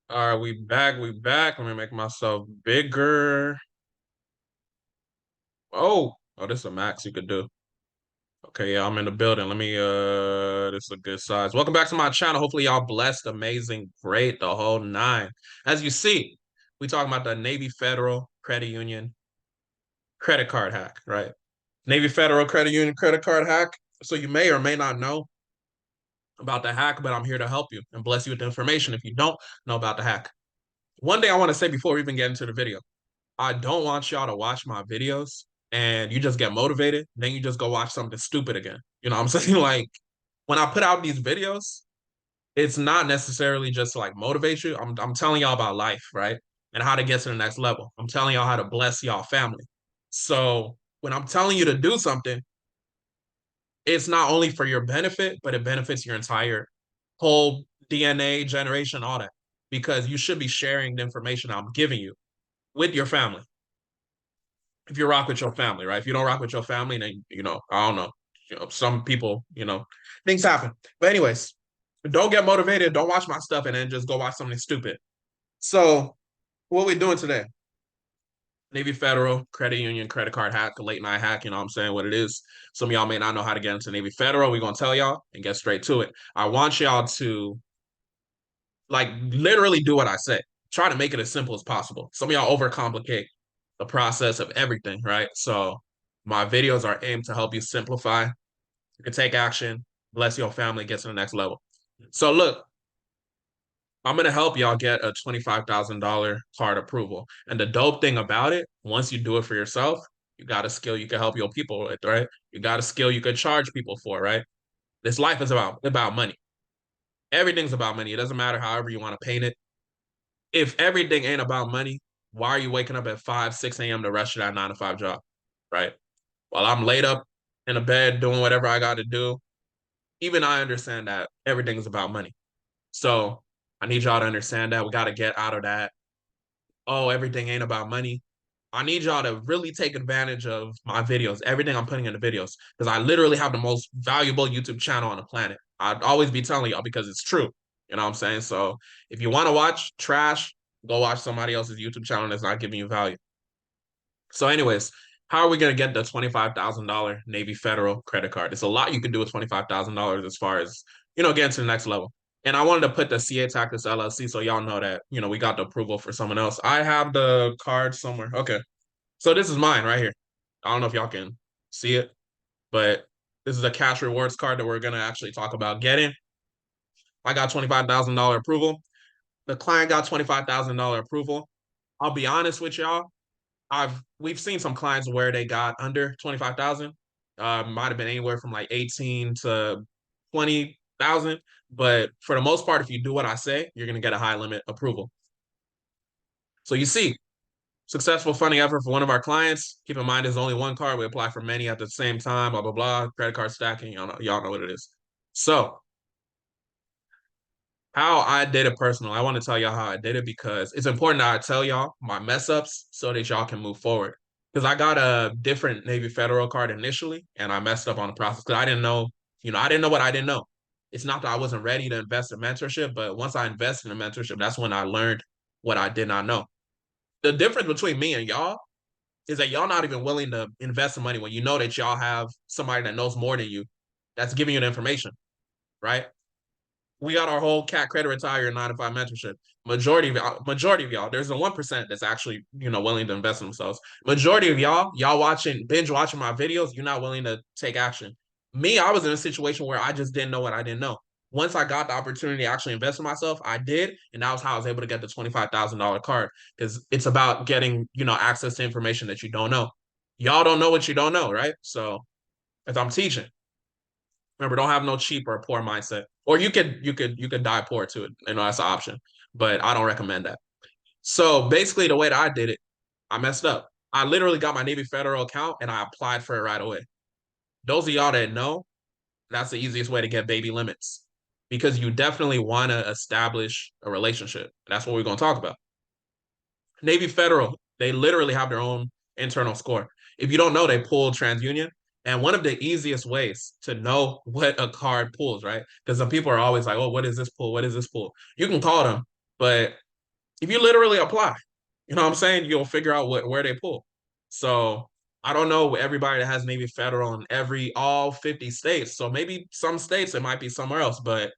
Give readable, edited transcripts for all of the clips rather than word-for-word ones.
All right, we back. Let me make myself bigger. Oh, this is a max you could do. Okay, yeah, I'm in the building. This is a good size. Welcome back to my channel. Hopefully y'all blessed, amazing, great, the whole nine. As you see, we talking about the Navy Federal Credit Union credit card hack, right? Navy Federal Credit Union credit card hack. So you may or may not know about the hack, but I'm here to help you and bless you with the information if you don't know about the hack. One thing I want to say before we even get into the video. I don't want y'all to watch my videos and you just get motivated, then you just go watch something stupid again. You know what I'm saying? Like when I put out these videos, it's not necessarily just to like motivate you. I'm telling y'all about life, right? And how to get to the next level. I'm telling y'all how to bless y'all family. So when I'm telling you to do something, it's not only for your benefit, but it benefits your entire whole DNA generation, all that. Because you should be sharing the information I'm giving you with your family if you rock with your family, right? If you don't rock with your family, then I don't know. Some people, things happen. But anyways, don't get motivated. Don't watch my stuff and then just go watch something stupid. So what we doing today? Navy Federal, credit union, credit card hack, late night hack, you know what I'm saying, what it is. Some of y'all may not know how to get into Navy Federal. We're gonna tell y'all and get straight to it. I want y'all to like literally do what I say. Try to make it as simple as possible. Some of y'all overcomplicate the process of everything, right? So my videos are aimed to help you simplify. You can take action, bless your family, get to the next level. So look, I'm gonna help y'all get a $25,000 card approval. And the dope thing about it, once you do it for yourself, you got a skill you can help your people with, right? You got a skill you could charge people for, right? This life is about money. Everything's about money. It doesn't matter however you want to paint it. If everything ain't about money, why are you waking up at 5, 6 a.m. to rush to that 9 to 5 job? Right. While I'm laid up in a bed doing whatever I got to do, even I understand that everything's about money. So I need y'all to understand that we got to get out of that. Oh, everything ain't about money. I need y'all to really take advantage of my videos, everything I'm putting in the videos, because I literally have the most valuable YouTube channel on the planet. I'd always be telling y'all because it's true. You know what I'm saying? So if you want to watch trash, go watch somebody else's YouTube channel that's not giving you value. So, anyways, how are we going to get the $25,000 Navy Federal credit card? It's a lot you can do with $25,000 as far as, getting to the next level. And I wanted to put the CA Tactics LLC so y'all know that, we got the approval for someone else. I have the card somewhere. Okay. So this is mine right here. I don't know if y'all can see it, but this is a cash rewards card that we're going to actually talk about getting. I got $25,000 approval. The client got $25,000 approval. I'll be honest with y'all. We've seen some clients where they got under 25,000. Might have been anywhere from like 18 to 20,000. But for the most part, if you do what I say, you're gonna get a high limit approval. So you see, successful funding effort for one of our clients. Keep in mind, there's only one card. We apply for many at the same time. Blah blah blah. Credit card stacking. Y'all know what it is. So how I did it personally, I want to tell y'all how I did it because it's important that I tell y'all my mess ups so that y'all can move forward. Because I got a different Navy Federal card initially and I messed up on the process because I didn't know, I didn't know what I didn't know. It's not that I wasn't ready to invest in mentorship, but once I invested in mentorship, that's when I learned what I did not know. The difference between me and y'all is that y'all not even willing to invest in money when you know that y'all have somebody that knows more than you that's giving you the information, right? We got our whole cat credit retire 9 to 5 mentorship. Majority of y'all, there's a 1% that's actually willing to invest in themselves. Majority of y'all watching binge watching my videos, you're not willing to take action. Me, I was in a situation where I just didn't know what I didn't know. Once I got the opportunity to actually invest in myself, I did, and that was how I was able to get the $25,000 card because it's about getting access to information that you don't know. Y'all don't know what you don't know, right? So if I'm teaching, remember, don't have no cheap or poor mindset. Or you could die poor too. That's an option. But I don't recommend that. So basically the way that I did it, I messed up. I literally got my Navy Federal account and I applied for it right away. Those of y'all that know, that's the easiest way to get baby limits. Because you definitely want to establish a relationship. That's what we're going to talk about. Navy Federal, they literally have their own internal score. If you don't know, they pull TransUnion. And one of the easiest ways to know what a card pulls, right? Because some people are always like, oh, what is this pull? What is this pull? You can call them, but If you literally apply, you know what I'm saying, you'll figure out where they pull. So I don't know everybody that has Navy Federal in all 50 states. So maybe some states it might be somewhere else, but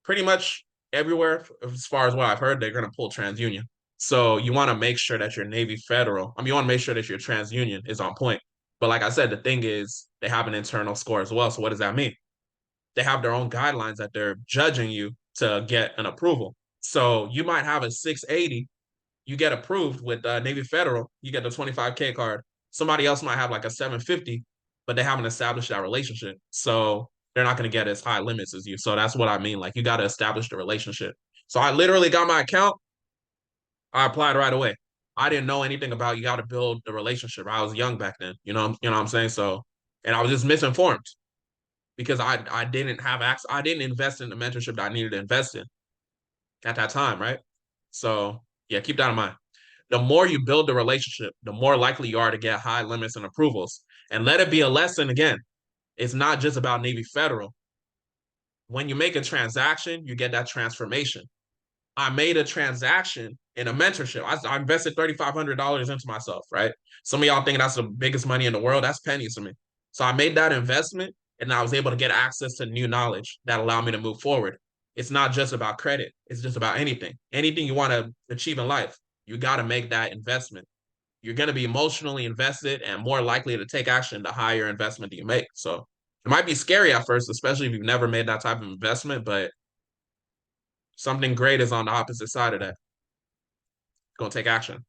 pretty much everywhere, as far as what I've heard, they're going to pull TransUnion. So you want to make sure that your Navy Federal, I mean, you want to make sure that your TransUnion is on point. But like I said, the thing is, they have an internal score as well. So what does that mean? They have their own guidelines that they're judging you to get an approval. So you might have a 680, you get approved with Navy Federal, you get the 25K card. Somebody else might have like a 750, but they haven't established that relationship. So they're not going to get as high limits as you. So that's what I mean. Like you got to establish the relationship. So I literally got my account. I applied right away. I didn't know anything about you got to build the relationship. I was young back then. You know what I'm saying? So, and I was just misinformed because I didn't have access. I didn't invest in the mentorship that I needed to invest in at that time, right? So yeah, keep that in mind. The more you build the relationship, the more likely you are to get high limits and approvals. And let it be a lesson again. It's not just about Navy Federal. When you make a transaction, you get that transformation. I made a transaction in a mentorship. I invested $3,500 into myself, right? Some of y'all think that's the biggest money in the world. That's pennies to me. So I made that investment and I was able to get access to new knowledge that allowed me to move forward. It's not just about credit. It's just about anything. Anything you want to achieve in life, you got to make that investment. You're going to be emotionally invested and more likely to take action the higher investment that you make. So it might be scary at first, especially if you've never made that type of investment, but something great is on the opposite side of that. Gonna take action.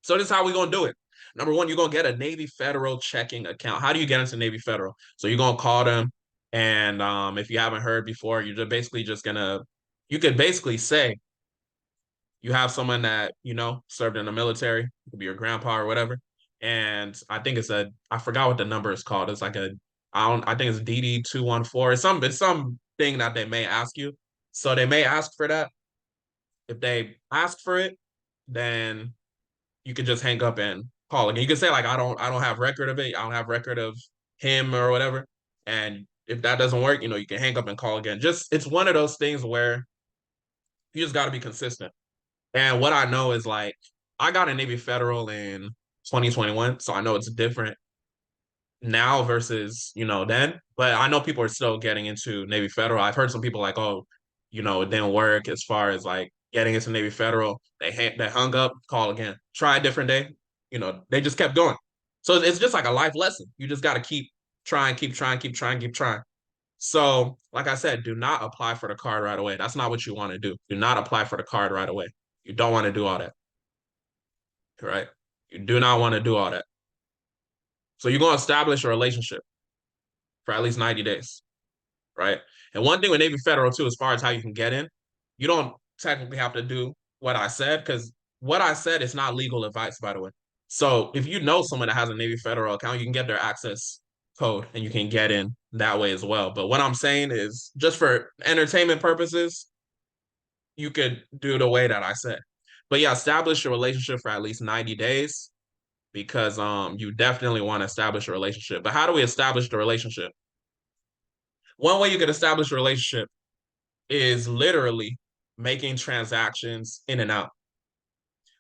So this is how we're gonna do it. Number one, you're gonna get a Navy Federal checking account. How do you get into Navy Federal? So you're gonna call them, and if you haven't heard before, you're basically just gonna. You could basically say you have someone that served in the military. It could be your grandpa or whatever. And I think I forgot what the number is called. It's like I think it's DD 214. It's some thing that they may ask you. So they may ask for that. If they ask for it, then you can just hang up and call again. You can say like I don't have record of it. I don't have record of him or whatever. And if that doesn't work, you can hang up and call again. Just it's one of those things where you just got to be consistent. And what I know is like I got a Navy Federal in 2021, so I know it's different now versus then. But I know people are still getting into Navy Federal. I've heard some people like, oh, it didn't work as far as like getting into Navy Federal. They hung up, call again, try a different day. They just kept going. So it's just like a life lesson. You just got to keep trying, keep trying, keep trying, keep trying. So, like I said, do not apply for the card right away. That's not what you want to do. Do not apply for the card right away. You don't want to do all that, right? You do not want to do all that. So you're going to establish a relationship for at least 90 days, right? And one thing with Navy Federal too, as far as how you can get in, you don't technically have to do what I said because what I said is not legal advice, by the way. So if you know someone that has a Navy Federal account, you can get their access code and you can get in that way as well. But what I'm saying is just for entertainment purposes, you could do the way that I said. But yeah, establish a relationship for at least 90 days because you definitely want to establish a relationship. But how do we establish the relationship? One way you could establish a relationship is literally making transactions in and out.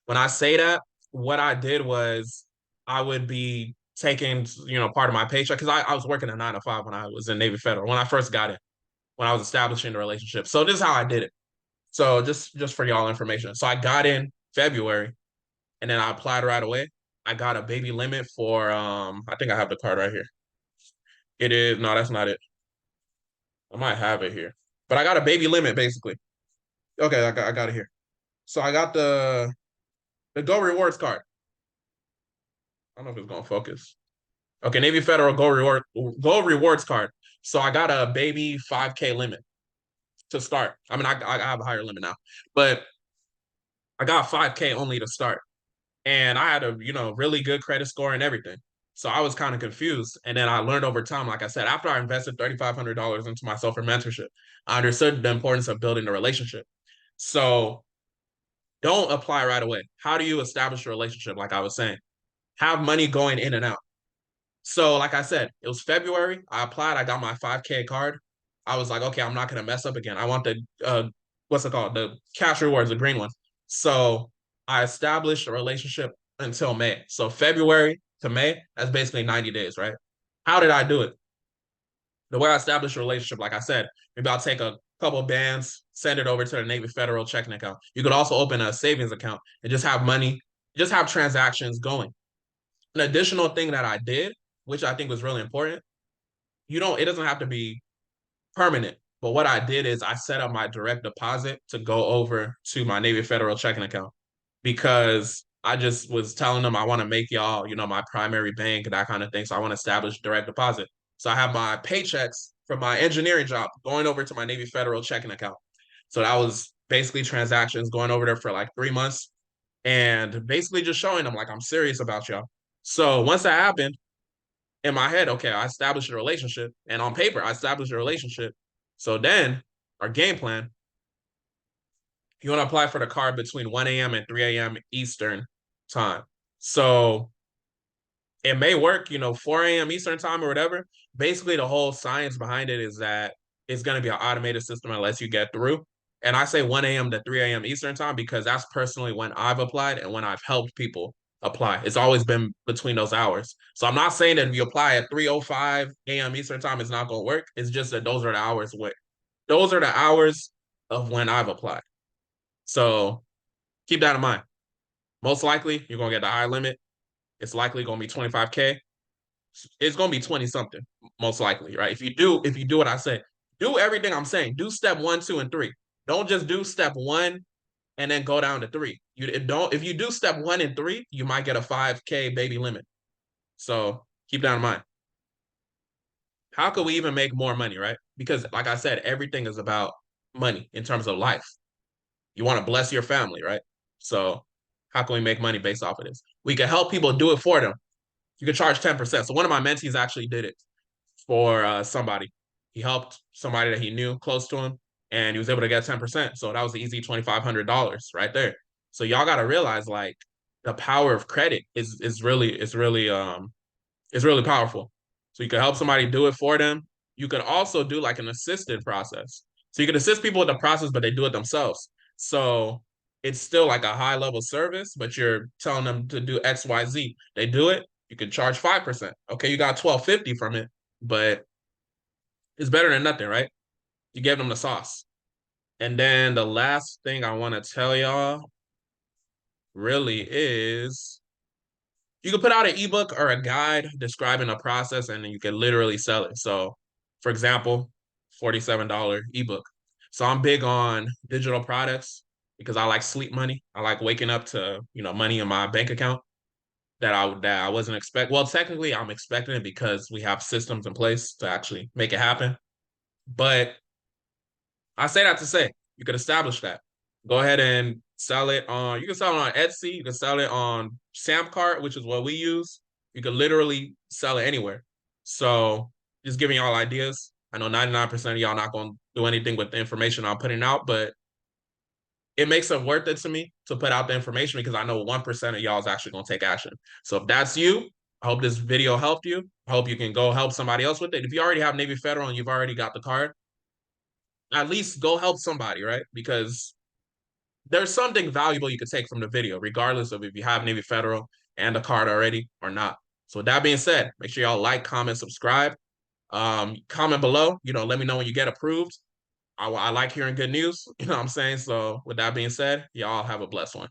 When I say that, what I did was I would be taking, part of my paycheck because I was working a 9 to 5 when I was in Navy Federal, when I first got it, when I was establishing the relationship. So this is how I did it. So just for y'all information. So I got in February and then I applied right away. I got a baby limit for I think I have the card right here. It is no, that's not it. I might have it here. But I got a baby limit basically. Okay, I got it here. So I got the Go Rewards card. I don't know if it's gonna focus. Okay, Navy Federal Go Rewards card. So I got a baby 5K limit to start. I mean, I have a higher limit now, but I got 5K only to start. And I had a really good credit score and everything. So I was kind of confused. And then I learned over time, like I said, after I invested $3,500 into myself for mentorship, I understood the importance of building a relationship. So don't apply right away. How do you establish a relationship? Like I was saying, have money going in and out. So, like I said, it was February. I applied. I got my 5K card. I was like, okay, I'm not gonna mess up again. I want the what's it called? The cash rewards, the green one. So I established a relationship until May. So February to May, that's basically 90 days, right? How did I do it? The way I established a relationship, like I said, maybe I'll take a couple bands, send it over to the Navy Federal checking account. You could also open a savings account and just have money, just have transactions going. An additional thing that I did, which I think was really important, it doesn't have to be permanent. But what I did is I set up my direct deposit to go over to my Navy Federal checking account because I just was telling them I want to make y'all, my primary bank, that kind of thing. So I want to establish direct deposit. So I have my paychecks from my engineering job going over to my Navy Federal checking account. So that was basically transactions going over there for like 3 months and basically just showing them like I'm serious about y'all. So once that happened, in my head, okay, I established a relationship, and on paper, I established a relationship. So then, our game plan, you want to apply for the card between 1 a.m. and 3 a.m. Eastern time. So it may work, 4 a.m. Eastern time or whatever. Basically, the whole science behind it is that it's going to be an automated system unless you get through. And I say 1 a.m. to 3 a.m. Eastern time because that's personally when I've applied and when I've helped people apply. It's always been between those hours. So I'm not saying that if you apply at 3:05 a.m. Eastern time, it's not going to work. It's just that those are the hours of when I've applied. So keep that in mind. Most likely, you're going to get the high limit. It's likely going to be 25K. It's going to be 20 something, most likely, right? If you do what I say, do everything I'm saying. Do step 1, 2, and 3. Don't just do step 1 and then go down to 3. If you do step 1 and 3, you might get a 5K baby limit. So keep that in mind. How could we even make more money, right? Because like I said, everything is about money in terms of life. You want to bless your family, right? So how can we make money based off of this? We can help people do it for them. You can charge 10%. So one of my mentees actually did it for somebody. He helped somebody that he knew close to him, and he was able to get 10%. So that was the easy $2,500 right there. So y'all got to realize like the power of credit is really powerful. So you can help somebody do it for them. You could also do like an assisted process. So you can assist people with the process, but they do it themselves. So it's still like a high level service, but you're telling them to do X, Y, Z. They do it. You can charge 5%. Okay, you got 1250 from it, but it's better than nothing, right? You gave them the sauce. And then the last thing I want to tell y'all really is you can put out an ebook or a guide describing the process and then you can literally sell it. So, for example, $47 ebook. So I'm big on digital products because I like sleep money. I like waking up to, money in my bank account that I wasn't expect. Well, technically I'm expecting it because we have systems in place to actually make it happen. But I say that to say you could establish that. Go ahead and sell it on. You can sell it on Etsy. You can sell it on Samcart, which is what we use. You can literally sell it anywhere. So just giving y'all ideas. I know 99% of y'all not going to do anything with the information I'm putting out, but it makes it worth it to me to put out the information because I know 1% of y'all is actually going to take action. So if that's you, I hope this video helped you. I hope you can go help somebody else with it. If you already have Navy Federal and you've already got the card, at least go help somebody, right? Because there's something valuable you could take from the video, regardless of if you have Navy Federal and a card already or not. So with that being said, make sure y'all like, comment, subscribe. Comment below, let me know when you get approved. I like hearing good news, you know what I'm saying? So with that being said, y'all have a blessed one.